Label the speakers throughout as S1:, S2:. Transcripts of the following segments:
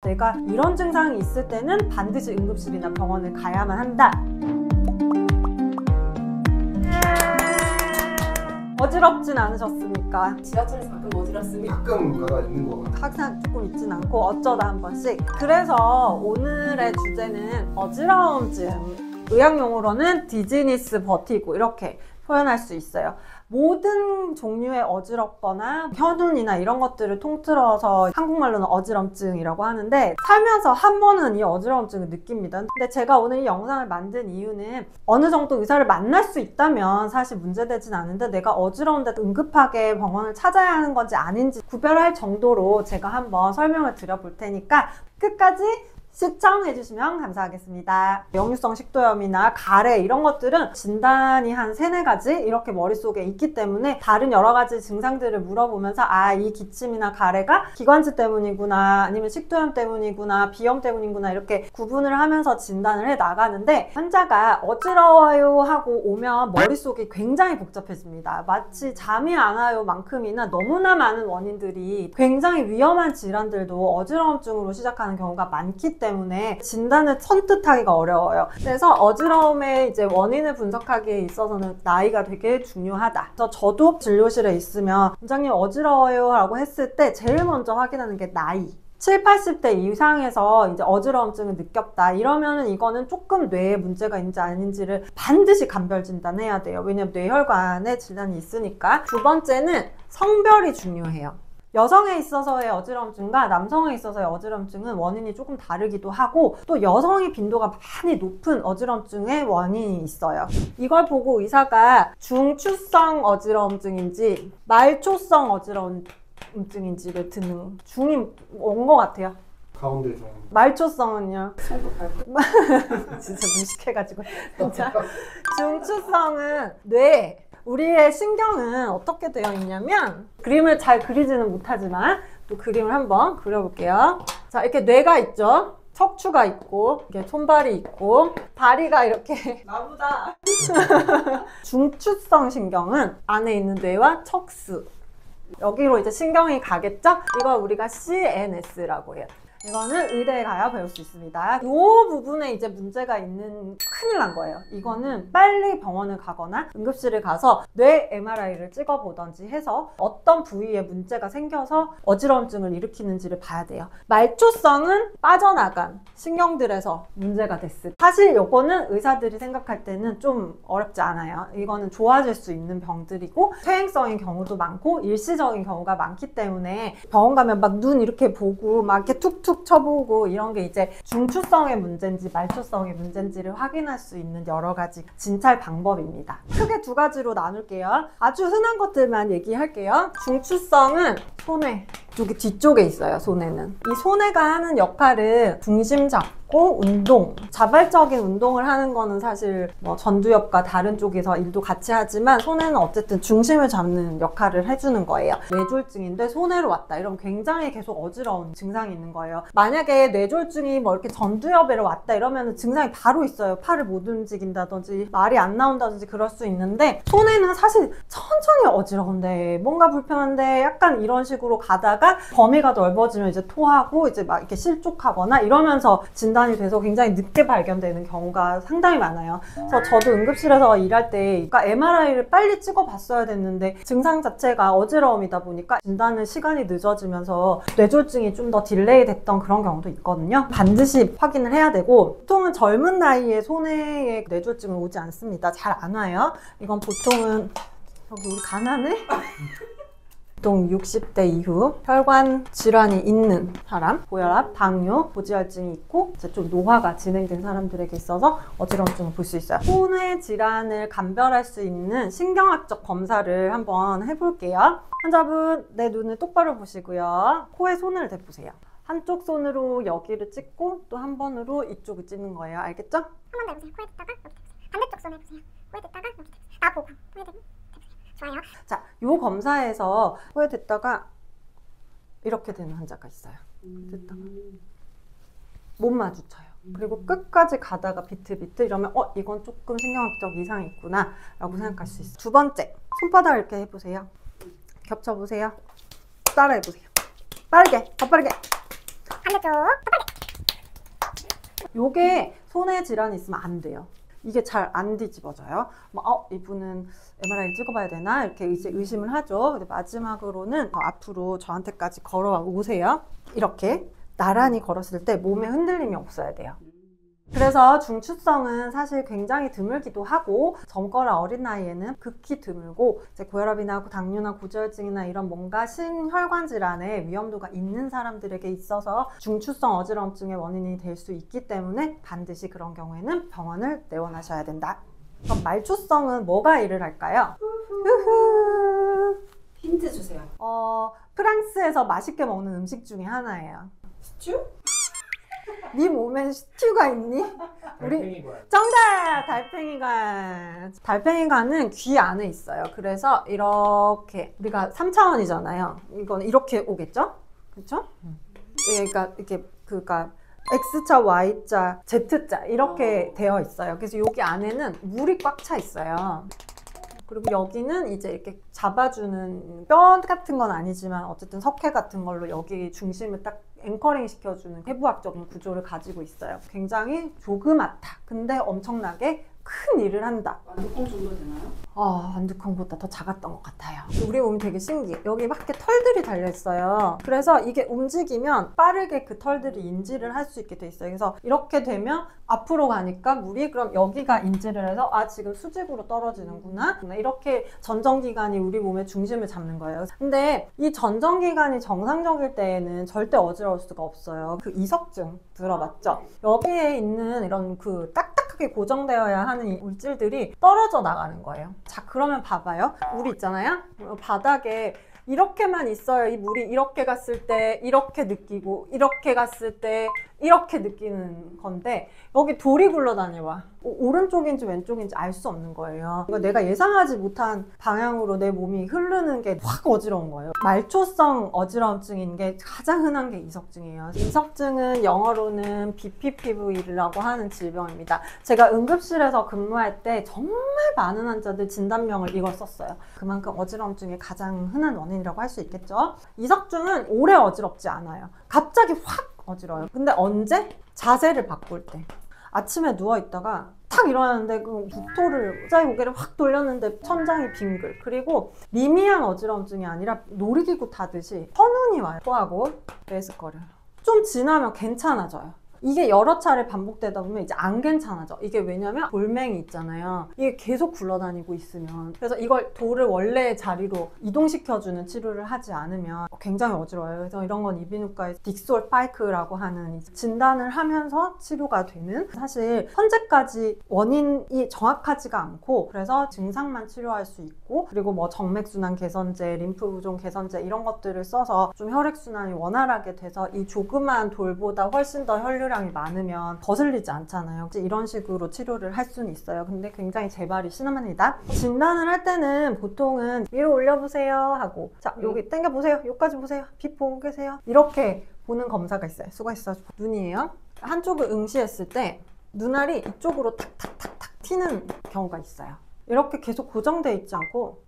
S1: 내가 이런 증상이 있을 때는 반드시 응급실이나 병원을 가야만 한다. 어지럽진 않으셨습니까?
S2: 지하철에서 가끔 어지럽습니다.
S3: 가끔 가다 있는 거 같아요.
S1: 항상 조금 있진 않고 어쩌다 한 번씩. 그래서 오늘의 주제는 어지러움증. 의학용어로는 디즈니스 버티고 이렇게 표현할 수 있어요. 모든 종류의 어지럽거나 현운이나 이런 것들을 통틀어서 한국말로는 어지럼증이라고 하는데, 살면서 한 번은 이 어지러움증을 느낍니다. 근데 제가 오늘 이 영상을 만든 이유는 어느 정도 의사를 만날 수 있다면 사실 문제되진 않은데, 내가 어지러운데 응급하게 병원을 찾아야 하는 건지 아닌지 구별할 정도로 제가 한번 설명을 드려볼 테니까 끝까지 시청해주시면 감사하겠습니다. 역류성 식도염이나 가래 이런 것들은 진단이 한 3-4가지 이렇게 머릿속에 있기 때문에 다른 여러 가지 증상들을 물어보면서 이 기침이나 가래가 기관지 때문이구나, 아니면 식도염 때문이구나, 비염 때문이구나 이렇게 구분을 하면서 진단을 해 나가는데, 환자가 어지러워요 하고 오면 머릿속이 굉장히 복잡해집니다. 마치 잠이 안 와요 만큼이나 너무나 많은 원인들이, 굉장히 위험한 질환들도 어지러움증으로 시작하는 경우가 많기 때문에 진단을 선뜻하기가 어려워요. 그래서 어지러움의 이제 원인을 분석하기에 있어서는 나이가 되게 중요하다. 그래서 저도 진료실에 있으면 원장님 어지러워요 라고 했을 때 제일 먼저 확인하는 게 나이. 70, 80대 이상에서 이제 어지러움증을 느꼈다 이러면은 이거는 조금 뇌에 문제가 있는지 아닌지를 반드시 감별 진단해야 돼요. 왜냐면 뇌혈관에 질환이 있으니까. 두 번째는 성별이 중요해요. 여성에 있어서의 어지러움증과 남성에 있어서의 어지러움증은 원인이 조금 다르기도 하고, 또 여성이 빈도가 많이 높은 어지러움증의 원인이 있어요. 이걸 보고 의사가 중추성 어지러움증인지 말초성 어지러움증인지를 듣는 중이 온 것 같아요.
S3: 가운데 좀
S1: 말초성은요? 진짜 무식해가지고. 진짜. 중추성은 뇌. 우리의 신경은 어떻게 되어 있냐면, 그림을 잘 그리지는 못하지만 또 그림을 한번 그려볼게요. 자, 이렇게 뇌가 있죠. 척추가 있고, 이렇게 손발이 있고, 다리가 이렇게 나보다. 중추성 신경은 안에 있는 뇌와 척수, 여기로 이제 신경이 가겠죠? 이걸 우리가 CNS라고 해요. 이거는 의대에 가야 배울 수 있습니다. 이 부분에 이제 문제가 있는, 큰일 난 거예요. 이거는 빨리 병원을 가거나 응급실을 가서 뇌 MRI를 찍어보던지 해서 어떤 부위에 문제가 생겨서 어지러움증을 일으키는지를 봐야 돼요. 말초성은 빠져나간 신경들에서 문제가 됐을 때, 사실 이거는 의사들이 생각할 때는 좀 어렵지 않아요. 이거는 좋아질 수 있는 병들이고 퇴행성인 경우도 많고 일시적인 경우가 많기 때문에 병원 가면 막 눈 이렇게 보고 막 이렇게 툭툭 쳐보고 이런 게 이제 중추성의 문제인지 말초성의 문제인지를 확인할 수 있는 여러 가지 진찰 방법입니다. 크게 2가지로 나눌게요. 아주 흔한 것들만 얘기할게요. 중추성은 손에, 여기 뒤쪽에 있어요. 손에는. 이 손해가 하는 역할은 중심 잡고 운동, 자발적인 운동을 하는 거는 사실 뭐 전두엽과 다른 쪽에서 일도 같이 하지만, 손해는 어쨌든 중심을 잡는 역할을 해주는 거예요. 뇌졸중인데 손해로 왔다 이러면 굉장히 계속 어지러운 증상이 있는 거예요. 만약에 뇌졸중이 뭐 이렇게 전두엽으로 왔다 이러면 증상이 바로 있어요. 팔을 못 움직인다든지 말이 안 나온다든지 그럴 수 있는데, 손해는 사실 천천히 어지러운데 뭔가 불편한데 약간 이런 식으로 가다가 범위가 넓어지면 이제 토하고 이제 막 이렇게 실족하거나 이러면서 진단이 돼서 굉장히 늦게 발견되는 경우가 상당히 많아요. 그래서 저도 응급실에서 일할 때 그러니까 MRI를 빨리 찍어봤어야 됐는데 증상 자체가 어지러움이다 보니까 진단은 시간이 늦어지면서 뇌졸중이 좀 더 딜레이 됐던 그런 경우도 있거든요. 반드시 확인을 해야 되고, 보통은 젊은 나이에 손해에 뇌졸중은 오지 않습니다. 잘 안 와요. 이건 보통은, 여기 우리 가난해? 보통 60대 이후 혈관 질환이 있는 사람, 고혈압, 당뇨, 고지혈증이 있고 이제 좀 노화가 진행된 사람들에게 있어서 어지러움증을 볼 수 있어요. 손해 질환을 감별할 수 있는 신경학적 검사를 한번 해볼게요. 환자분, 내 눈을 똑바로 보시고요. 코에 손을 대보세요. 한쪽 손으로 여기를 찍고 또 한 번으로 이쪽을 찍는 거예요. 알겠죠?
S4: 한 번 더 해보세요. 코에 댔다가 여기 대보세요. 반대쪽 손 해보세요. 코에 댔다가 여기 대보세요. 나보고 코에 대고 좋아요.
S1: 자, 요 검사에서 코에 댔다가 이렇게 되는 환자가 있어요. 됐다가 못 마주쳐요. 그리고 끝까지 가다가 비틀비틀 이러면 이건 조금 신경학적 이상이 있구나 라고 생각할 수 있어요. 2번째, 손바닥을 이렇게 해보세요. 겹쳐보세요. 따라해보세요. 빠르게, 더 빠르게.
S4: 반대쪽 더 빠르게.
S1: 요게 손에 질환이 있으면 안 돼요. 이게 잘 안 뒤집어져요. 이분은 MRI 찍어봐야 되나? 이렇게 이제 의심을 하죠. 근데 마지막으로는 앞으로 저한테까지 걸어오세요. 이렇게 나란히 걸었을 때 몸에 흔들림이 없어야 돼요. 그래서 중추성은 사실 굉장히 드물기도 하고 젊거나 어린 나이에는 극히 드물고 이제 고혈압이나 당뇨나 고지혈증이나 이런 뭔가 심혈관 질환의 위험도가 있는 사람들에게 있어서 중추성 어지럼증의 원인이 될 수 있기 때문에 반드시 그런 경우에는 병원을 내원하셔야 된다. 그럼 말초성은 뭐가 일을 할까요?
S2: 힌트 주세요.
S1: 프랑스에서 맛있게 먹는 음식 중에 하나예요.
S2: 스튜?
S1: 네 몸엔 스튜가 있니?
S3: 달팽이관.
S1: 정답! 달팽이관. 달팽이관은 귀 안에 있어요. 그래서 이렇게 우리가 3차원이잖아요. 이건 이렇게 오겠죠? 그렇죠? 그러니까 X자, Y자, Z자 이렇게 되어 있어요. 그래서 여기 안에는 물이 꽉 차 있어요. 그리고 여기는 이제 이렇게 잡아주는 뼈 같은 건 아니지만 어쨌든 석회 같은 걸로 여기 중심을 딱 앵커링 시켜주는 해부학적인 구조를 가지고 있어요. 굉장히 조그맣다. 근데 엄청나게 큰 일을 한다.
S2: 완두콩 정도 되나요?
S1: 완두콩보다 더 작았던 것 같아요. 우리 몸이 되게 신기해. 여기 막 이렇게 털들이 달려있어요. 그래서 이게 움직이면 빠르게 그 털들이 인지를 할 수 있게 돼 있어요. 그래서 이렇게 되면 앞으로 가니까 물이 그럼 여기가 인지를 해서 지금 수직으로 떨어지는구나. 이렇게 전정기관이 우리 몸의 중심을 잡는 거예요. 근데 이 전정기관이 정상적일 때에는 절대 어지러울 수가 없어요. 그 이석증 들어봤죠? 여기에 있는 이런 그 딱딱하게 고정되어야 하는 이 물질들이 떨어져 나가는 거예요. 자, 그러면 봐봐요. 물이 있잖아요. 바닥에 이렇게만 있어요. 이 물이 이렇게 갔을 때 이렇게 느끼고 이렇게 갔을 때 이렇게 느끼는 건데 여기 돌이 굴러다녀와. 오른쪽인지 왼쪽인지 알 수 없는 거예요. 그러니까 내가 예상하지 못한 방향으로 내 몸이 흐르는 게 확 어지러운 거예요. 말초성 어지러움증인 게 가장 흔한 게 이석증이에요. 이석증은 영어로는 BPPV라고 하는 질병입니다. 제가 응급실에서 근무할 때 정말 많은 환자들 진단명을 이걸 썼어요. 그만큼 어지러움증의 가장 흔한 원인이라고 할 수 있겠죠. 이석증은 오래 어지럽지 않아요. 갑자기 확 어지러워요. 근데 언제? 자세를 바꿀 때. 아침에 누워있다가 탁 일어났는데 그 국토를 의자의 고개를 확 돌렸는데 천장이 빙글. 그리고 미미한 어지러움증이 아니라 놀이기구 타듯이 천운이 와요. 토하고 레스거려요. 좀 지나면 괜찮아져요. 이게 여러 차례 반복되다 보면 이제 안 괜찮아져. 이게 왜냐면 돌멩이 있잖아요. 이게 계속 굴러다니고 있으면. 그래서 이걸 돌을 원래의 자리로 이동시켜주는 치료를 하지 않으면 굉장히 어지러워요. 그래서 이런 건 이비인후과에서 딕솔파이크라고 하는 진단을 하면서 치료가 되는, 사실 현재까지 원인이 정확하지가 않고 그래서 증상만 치료할 수 있고, 그리고 뭐 정맥순환 개선제, 림프부종 개선제 이런 것들을 써서 좀 혈액순환이 원활하게 돼서 이 조그만 돌보다 훨씬 더 혈류량이 많으면 거슬리지 않잖아요. 이런 식으로 치료를 할 수는 있어요. 근데 굉장히 재발이 심합니다. 진단을 할 때는 보통은 위로 올려보세요 하고, 자 여기 당겨보세요, 여기까지 보세요, 빛 보고 계세요, 이렇게 보는 검사가 있어요. 수고했어. 눈이에요. 한쪽을 응시했을 때 눈알이 이쪽으로 탁탁탁탁 튀는 경우가 있어요. 이렇게 계속 고정되어 있지 않고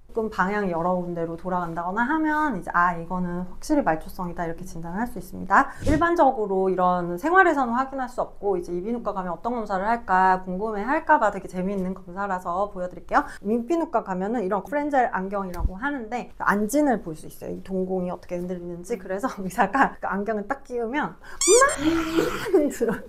S1: 조금 방향이 여러 군데로 돌아간다거나 하면 이제 이거는 확실히 말초성이다 이렇게 진단을 할 수 있습니다. 일반적으로 이런 생활에서는 확인할 수 없고 이제 이비인후과 가면 어떤 검사를 할까 궁금해 할까봐 되게 재미있는 검사라서 보여드릴게요. 이비인후과 가면은 이런 프렌젤 안경이라고 하는데 안진을 볼 수 있어요. 이 동공이 어떻게 흔들리는지. 그래서 의사가 그 안경을 딱 끼우면 흔들어요.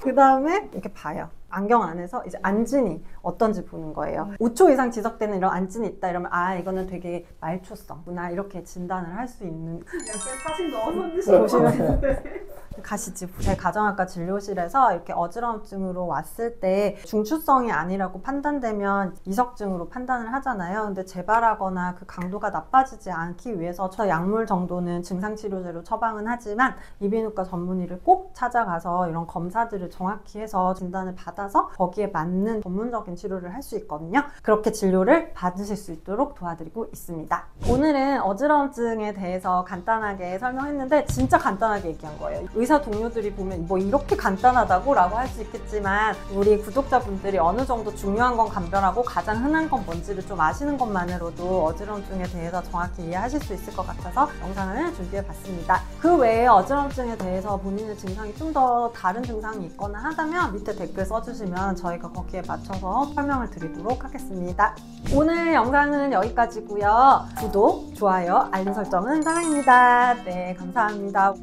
S1: 그 다음에 이렇게 봐요. 안경 안에서 이제 안진이 어떤지 보는 거예요. 5초 이상 지속되는 이런 안진이 있다 이러면 이거는 되게 말초성구나 이렇게 진단을 할 수 있는.
S2: 약간 사진 넣어서
S1: 보시면 가시지. 제 가정학과 진료실에서 이렇게 어지러움증으로 왔을 때 중추성이 아니라고 판단되면 이석증으로 판단을 하잖아요. 근데 재발하거나 그 강도가 나빠지지 않기 위해서 저 약물 정도는 증상치료제로 처방은 하지만 이비인후과 전문의를 꼭 찾아가서 이런 검사들을 정확히 해서 진단을 받아서 거기에 맞는 전문적인 치료를 할 수 있거든요. 그렇게 진료를 받으실 수 있도록 도와드리고 있습니다. 오늘은 어지러움증에 대해서 간단하게 설명했는데 진짜 간단하게 얘기한 거예요. 의사 동료들이 보면 뭐 이렇게 간단하다고? 라고 할 수 있겠지만 우리 구독자분들이 어느 정도 중요한 건 감별하고 가장 흔한 건 뭔지를 좀 아시는 것만으로도 어지럼증에 대해서 정확히 이해하실 수 있을 것 같아서 영상을 준비해봤습니다. 그 외에 어지럼증에 대해서 본인의 증상이 좀 더 다른 증상이 있거나 하다면 밑에 댓글 써주시면 저희가 거기에 맞춰서 설명을 드리도록 하겠습니다. 오늘 영상은 여기까지고요. 구독, 좋아요, 알림 설정은 사랑입니다. 네, 감사합니다.